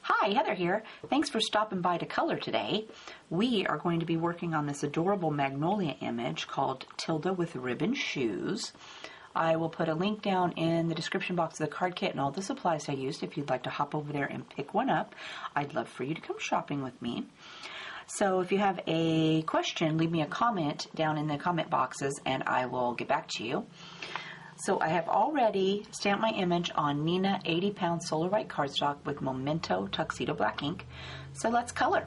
Hi, Heather here. Thanks for stopping by to color today. We are going to be working on this adorable Magnolia image called Tilda with ribbon shoes. I will put a link down in the description box of the card kit and all the supplies I used if you'd like to hop over there and pick one up. I'd love for you to come shopping with me. So if you have a question, leave me a comment down in the comment boxes and I will get back to you. So I have already stamped my image on Neenah 80-pound Solar White cardstock with Memento Tuxedo Black ink. So let's color.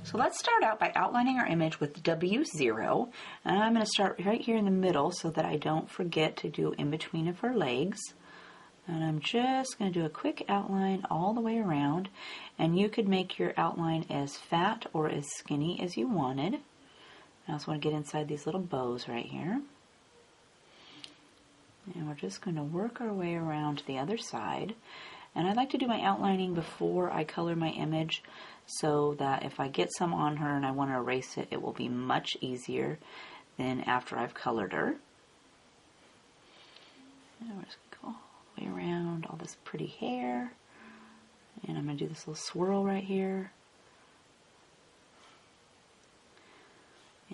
So let's start out by outlining our image with W0. And I'm going to start right here in the middle so that I don't forget to do in between of her legs. And I'm just going to do a quick outline all the way around. And you could make your outline as fat or as skinny as you wanted. I also want to get inside these little bows right here. And we're just going to work our way around to the other side. And I like to do my outlining before I color my image so that if I get some on her and I want to erase it, it will be much easier than after I've colored her. And we're just going to go all the way around all this pretty hair. And I'm going to do this little swirl right here.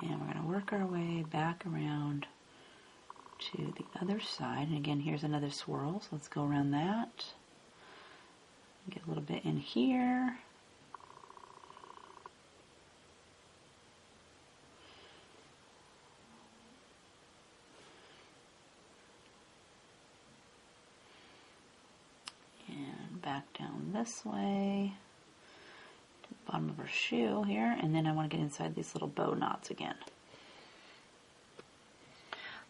And we're going to work our way back around to the other side. And again, here's another swirl, so let's go around that. Get a little bit in here. And back down this way to the bottom of her shoe here, and then I want to get inside these little bow knots again.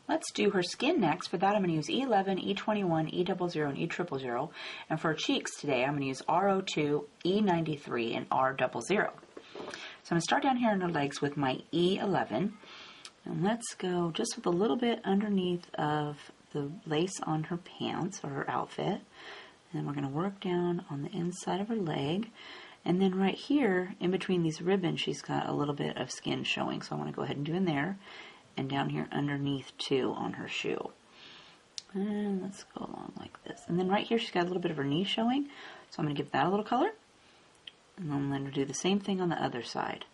Let's do her skin next. For that, I'm going to use E11, E21, E00, and E000. And for her cheeks today, I'm going to use R02, E93, and R00. So I'm going to start down here on her legs with my E11. And let's go just with a little bit underneath of the lace on her pants or her outfit. And then we're going to work down on the inside of her leg. And then right here, in between these ribbons, she's got a little bit of skin showing. So I want to go ahead and do in there. And down here underneath too on her shoe. And let's go along like this. And then right here she's got a little bit of her knee showing. So I'm going to give that a little color. And then I'm going to do the same thing on the other side.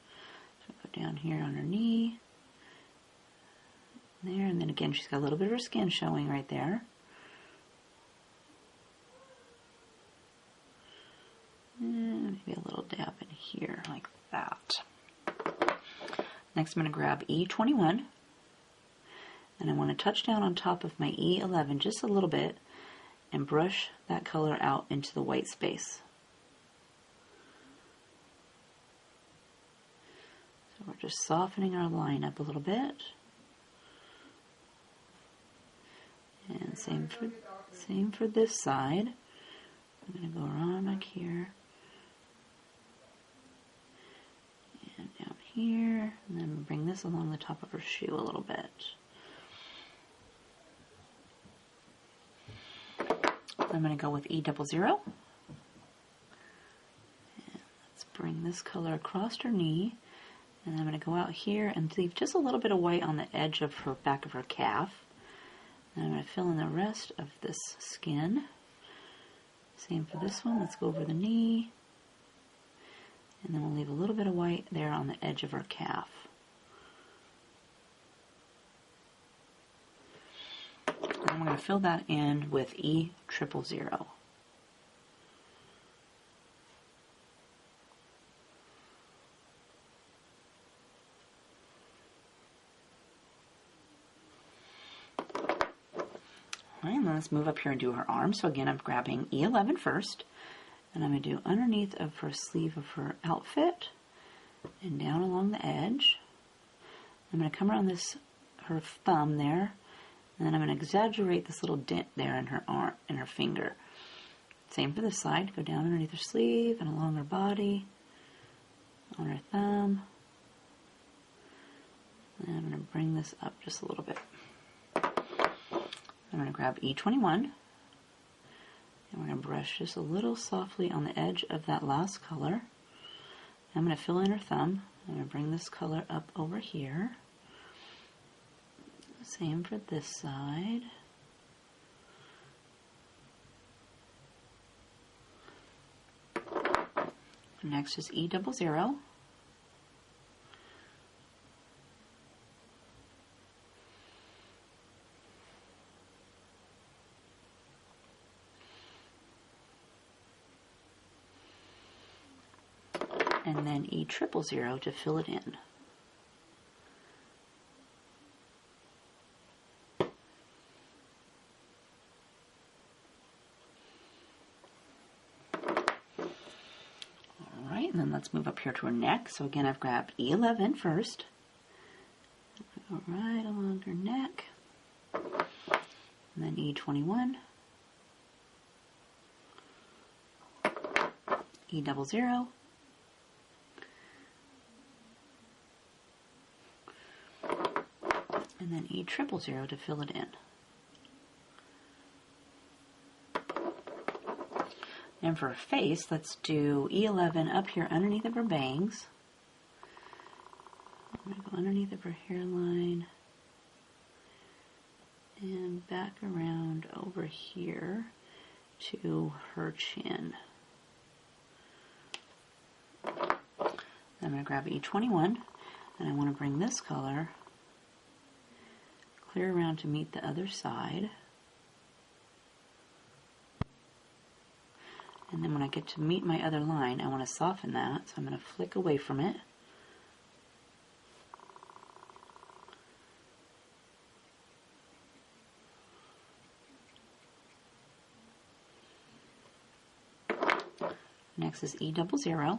So go down here on her knee. There, and then again she's got a little bit of her skin showing right there. And maybe a little dab in here like that. Next I'm going to grab E21. And I want to touch down on top of my E11 just a little bit and brush that color out into the white space. So we're just softening our line up a little bit. And same for this side. I'm going to go around back here. And down here. And then bring this along the top of her shoe a little bit. I'm going to go with E00. And let's bring this color across her knee. And I'm going to go out here and leave just a little bit of white on the edge of her back of her calf. And I'm going to fill in the rest of this skin. Same for this one. Let's go over the knee. And then we'll leave a little bit of white there on the edge of her calf. And I'm going to fill that in with E000. Alright, let's move up here and do her arms. So again, I'm grabbing E11 first. And I'm going to do underneath of her sleeve of her outfit and down along the edge. I'm going to come around her thumb there. And then I'm going to exaggerate this little dent there in her arm, in her finger. Same for this side. Go down underneath her sleeve and along her body, on her thumb. And I'm going to bring this up just a little bit. I'm going to grab E21. And we're going to brush just a little softly on the edge of that last color. I'm going to fill in her thumb. I'm going to bring this color up over here. Same for this side. Next is E00. And then E000 to fill it in. Alright, and then let's move up here to her neck. So again, I've grabbed E11 first. Go right along her neck. And then E21. E00. And then E000 to fill it in. And for her face, let's do E11 up here underneath of her bangs. I'm going to go underneath of her hairline and back around over here to her chin. I'm going to grab E21 and I want to bring this color clear around to meet the other side. And then when I get to meet my other line, I want to soften that, so I'm going to flick away from it. Next is E00.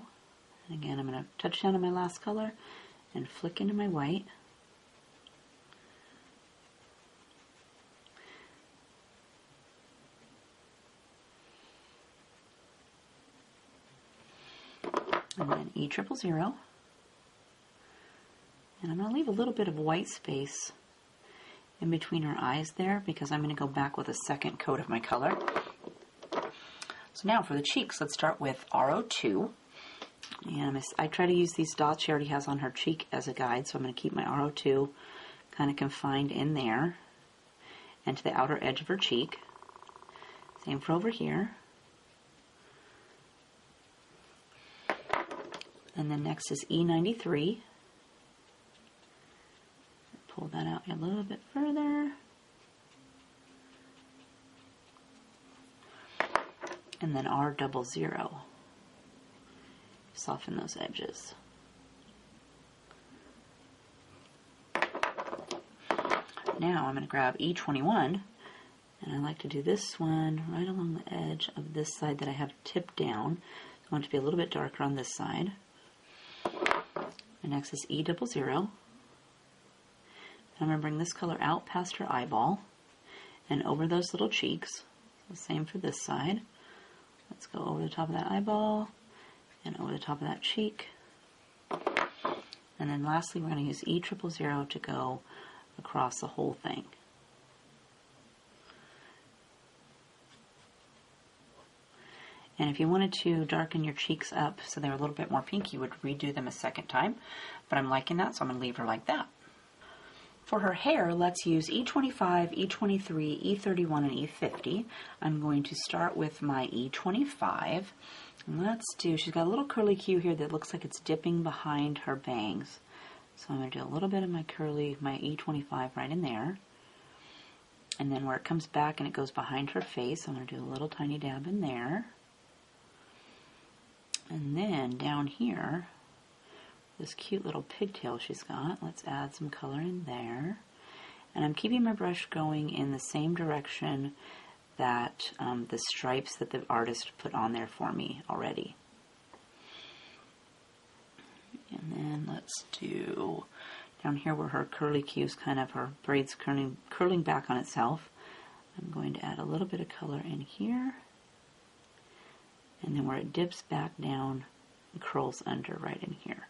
And again, I'm going to touch down on my last color and flick into my white. And then E000. And I'm going to leave a little bit of white space in between her eyes there because I'm going to go back with a second coat of my color. So now for the cheeks, let's start with R02. And I try to use these dots she already has on her cheek as a guide, so I'm going to keep my R02 kind of confined in there and to the outer edge of her cheek. Same for over here. And then next is E93. Pull that out a little bit further. And then R00. Soften those edges. Now I'm going to grab E21, and I like to do this one right along the edge of this side that I have tipped down. I want it to be a little bit darker on this side. And next is E00. I'm going to bring this color out past her eyeball and over those little cheeks. The same for this side. Let's go over the top of that eyeball and over the top of that cheek. And then lastly, we're going to use E000 to go across the whole thing. And if you wanted to darken your cheeks up so they're a little bit more pink, you would redo them a second time. But I'm liking that, so I'm going to leave her like that. For her hair, let's use E25, E23, E31, and E50. I'm going to start with my E25. And let's do, she's got a little curly Q here that looks like it's dipping behind her bangs. So I'm going to do a little bit of my E25 right in there. And then where it comes back and it goes behind her face, I'm going to do a little tiny dab in there. And then down here, this cute little pigtail she's got, let's add some color in there. And I'm keeping my brush going in the same direction that the stripes that the artist put on there for me already. And then let's do down here where her curly Q's kind of, her braids curling back on itself. I'm going to add a little bit of color in here. And then where it dips back down, it curls under right in here.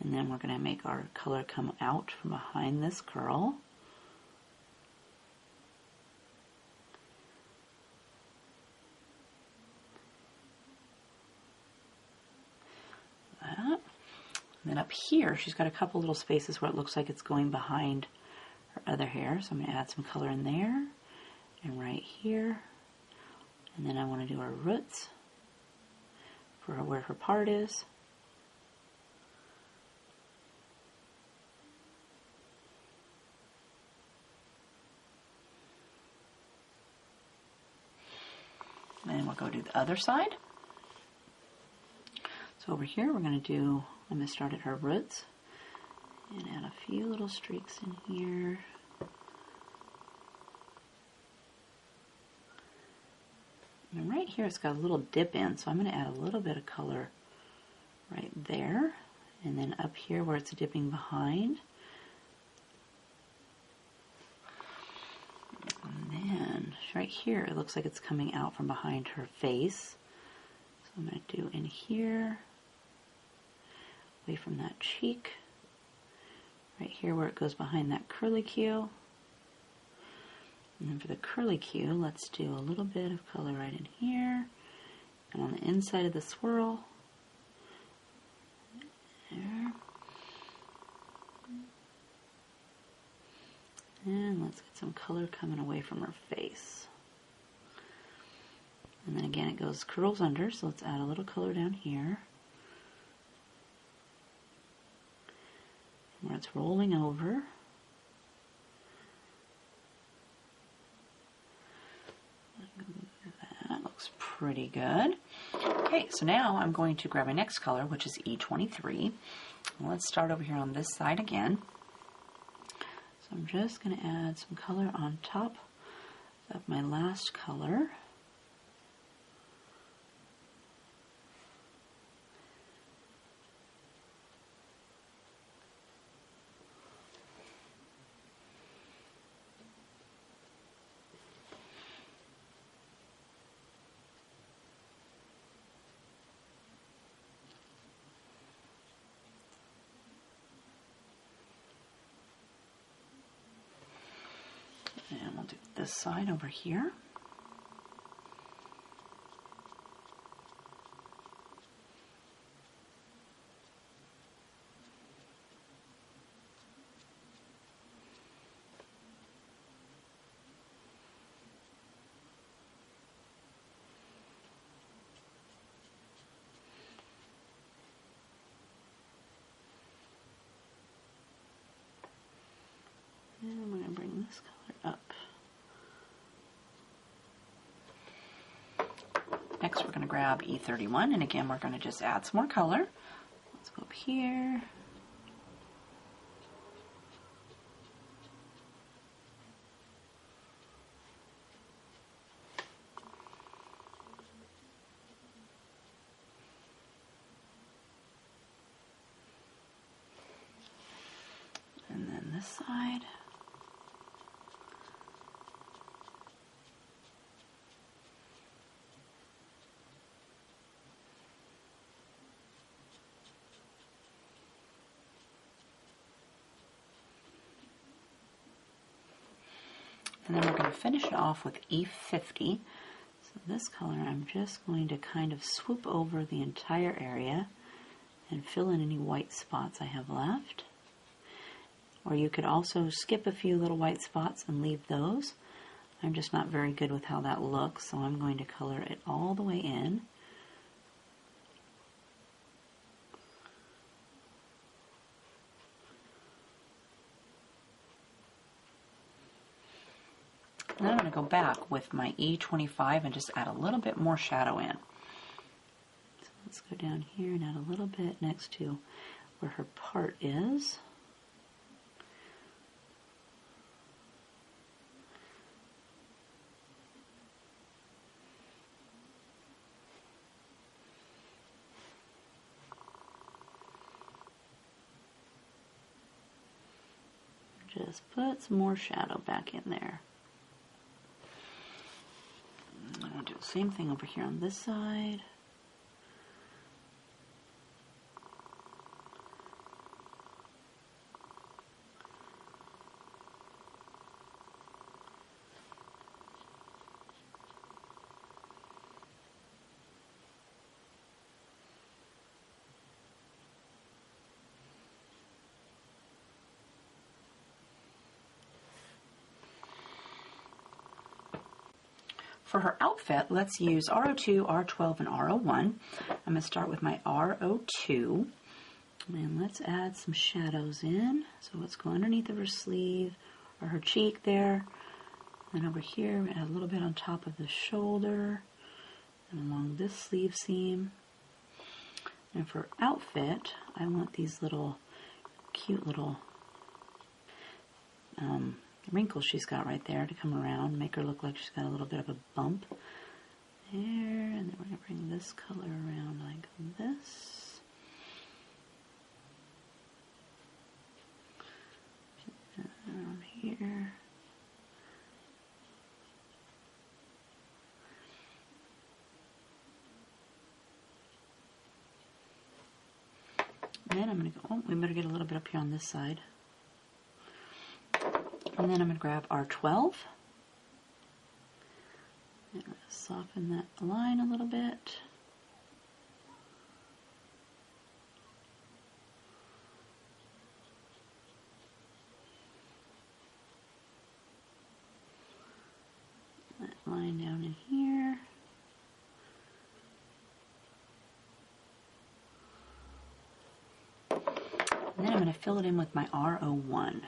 And then we're going to make our color come out from behind this curl. That. And then up here, she's got a couple little spaces where it looks like it's going behind her other hair. So I'm going to add some color in there and right here. And then I want to do our roots for where her part is. And we'll go do the other side. So over here we're going to do, I'm going to start at her roots and add a few little streaks in here. And right here it's got a little dip in, so I'm going to add a little bit of color right there. And then up here where it's dipping behind. And then right here it looks like it's coming out from behind her face. So I'm going to do in here, away from that cheek. Right here where it goes behind that curlicue. And then for the curlicue, let's do a little bit of color right in here. And on the inside of the swirl. There. And let's get some color coming away from her face. And then again it goes curls under, so let's add a little color down here. Where it's rolling over. That looks pretty good. Okay, so now I'm going to grab my next color, which is E23. Let's start over here on this side again. So I'm just going to add some color on top of my last color. And we'll do this side over here. And we're going to bring this color up. Next we're going to grab E31, and again we're going to just add some more color. Let's go up here. And then this side. And then we're going to finish it off with E50. So this color, I'm just going to kind of swoop over the entire area and fill in any white spots I have left. Or you could also skip a few little white spots and leave those. I'm just not very good with how that looks, so I'm going to color it all the way in. And then I'm going to go back with my E25 and just add a little bit more shadow in. So let's go down here and add a little bit next to where her part is. Just put some more shadow back in there. I'm going to do the same thing over here on this side. For her outfit, let's use R02, R12, and R01. I'm going to start with my R02. And let's add some shadows in. So let's go underneath of her sleeve or her cheek there. And over here, we add a little bit on top of the shoulder and along this sleeve seam. And for outfit, I want these little cute little wrinkles she's got right there to come around, make her look like she's got a little bit of a bump there. And then we're going to bring this color around like this. Around here. And then I'm going to go, oh, we better get a little bit up here on this side. And then I'm going to grab R12. And I'm going to soften that line a little bit. That line down in here. And then I'm going to fill it in with my R01.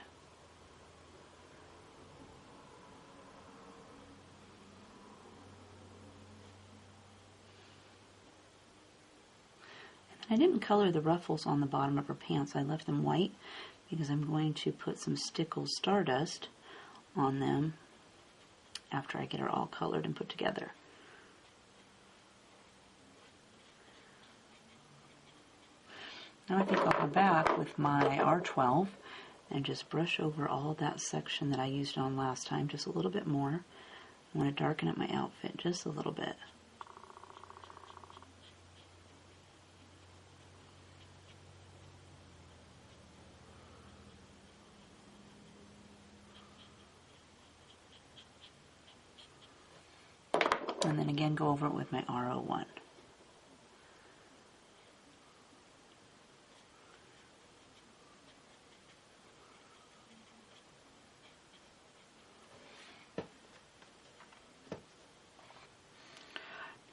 I didn't color the ruffles on the bottom of her pants. I left them white because I'm going to put some Stickles Stardust on them after I get her all colored and put together. Now I think I'll go back with my R12 and just brush over all of that section that I used on last time just a little bit more. I want to darken up my outfit just a little bit. And then again go over it with my R01.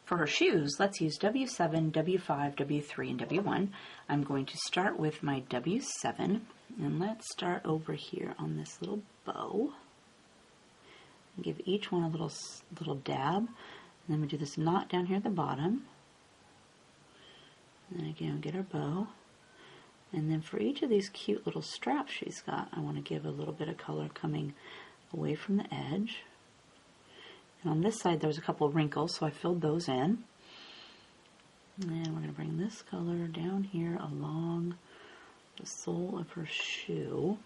For her shoes, let's use W7, W5, W3, and W1. I'm going to start with my W7, and let's start over here on this little bow. Give each one a little dab. And then we do this knot down here at the bottom. And then again, get our bow. And then for each of these cute little straps she's got, I want to give a little bit of color coming away from the edge. And on this side, there's a couple of wrinkles, so I filled those in. And we're going to bring this color down here along the sole of her shoe.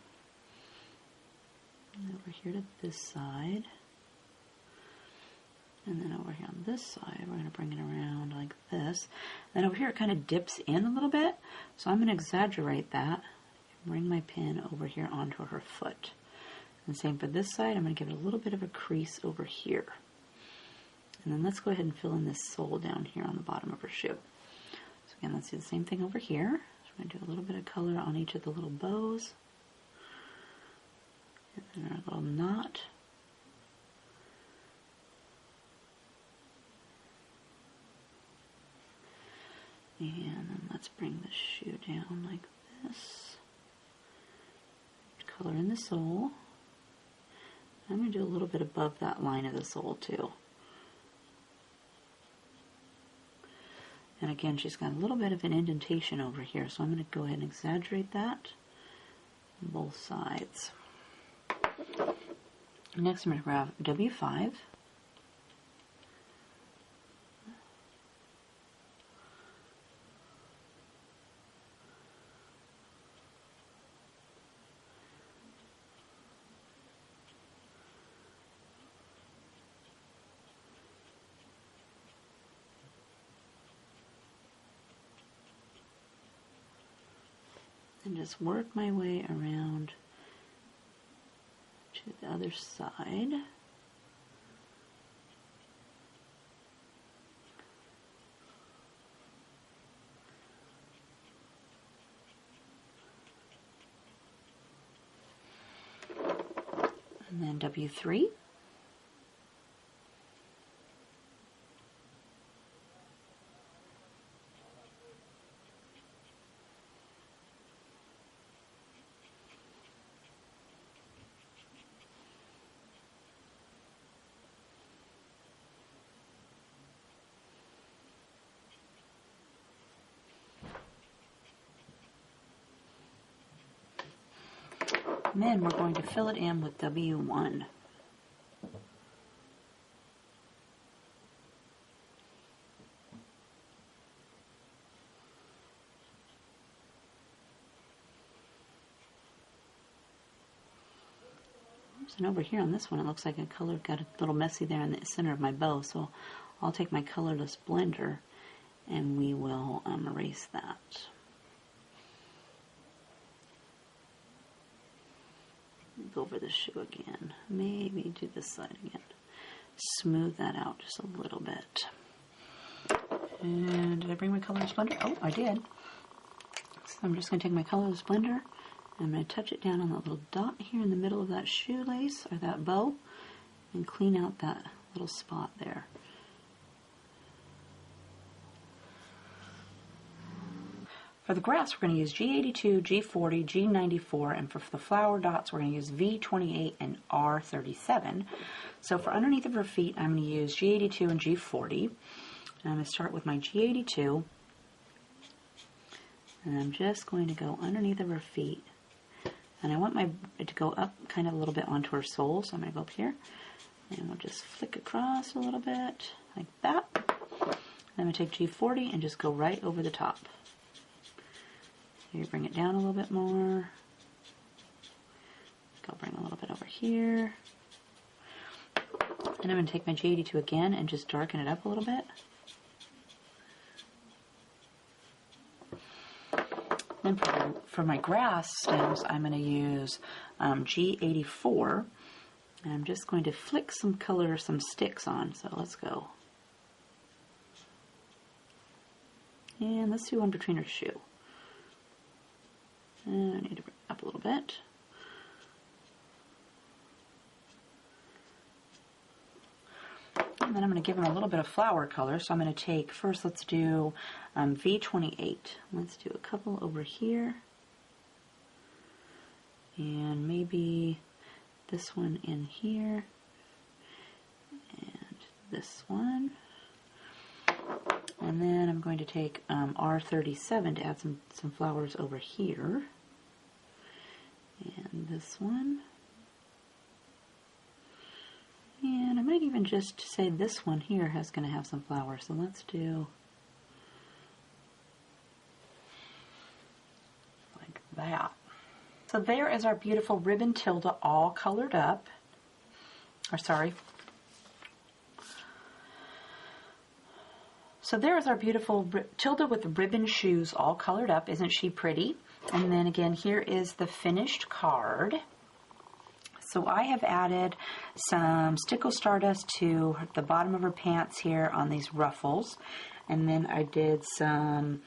And over here to this side. And then over here on this side, we're going to bring it around like this. Then over here, it kind of dips in a little bit. So I'm going to exaggerate that. Bring my pin over here onto her foot. And same for this side, I'm going to give it a little bit of a crease over here. And then let's go ahead and fill in this sole down here on the bottom of her shoe. So again, let's do the same thing over here. So we're going to do a little bit of color on each of the little bows. And then our little knot. And then let's bring the shoe down like this. Color in the sole. I'm going to do a little bit above that line of the sole too. And again, she's got a little bit of an indentation over here, so I'm going to go ahead and exaggerate that on both sides. Next, I'm going to grab W5. And just work my way around to the other side. And then W3. And then we're going to fill it in with W1. And over here on this one, it looks like a color got a little messy there in the center of my bow, so I'll take my colorless blender and we will erase that. Go over the shoe again. Maybe do this side again. Smooth that out just a little bit. And did I bring my colorless blender? Oh, I did. So I'm just going to take my colorless blender. I'm going to touch it down on that little dot here in the middle of that shoelace, or that bow, and clean out that little spot there. For the grass, we're going to use G82, G40, G94, and for the flower dots, we're going to use V28 and R37. So for underneath of her feet, I'm going to use G82 and G40. And I'm going to start with my G82, and I'm just going to go underneath of her feet. And I want it to go up kind of a little bit onto her sole, so I'm going to go up here, and we'll just flick across a little bit, like that. Then I'm going to take G40 and just go right over the top. So you bring it down a little bit more. I'll bring a little bit over here. And I'm going to take my G82 again and just darken it up a little bit. Then for my grass stems, I'm going to use G84, and I'm just going to flick some color, some sticks on. So let's go. And let's do one between her shoe. And I need to bring it up a little bit. And then I'm going to give them a little bit of flower color. So I'm going to take, first let's do V28. Let's do a couple over here. And maybe this one in here. And this one. And then I'm going to take R37 to add some flowers over here. And this one. And I might even just say this one here is going to have some flowers. So let's do like that. So there is our beautiful ribbon Tilda all colored up. Or sorry. So there is our beautiful Tilda with the ribbon shoes all colored up. Isn't she pretty? And then again, here is the finished card. So I have added some Stickle Stardust to the bottom of her pants here on these ruffles. And then I did some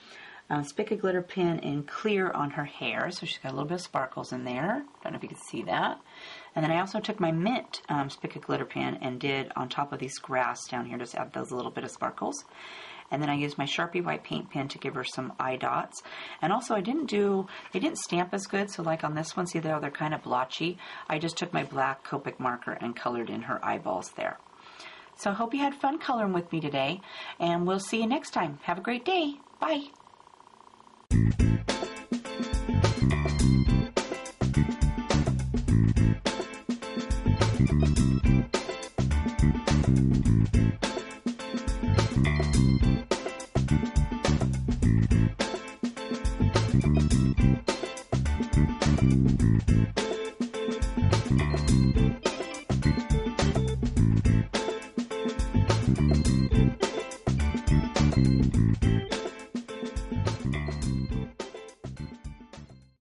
Spick of Glitter Pin in clear on her hair. So she's got a little bit of sparkles in there. Don't know if you can see that. And then I also took my mint Spick of Glitter Pin and did on top of these grass down here, just add those little bit of sparkles. And then I used my Sharpie white paint pen to give her some eye dots. And also they didn't stamp as good, so like on this one, see there, they're kind of blotchy. I just took my black Copic marker and colored in her eyeballs there. So I hope you had fun coloring with me today, and we'll see you next time. Have a great day. Bye.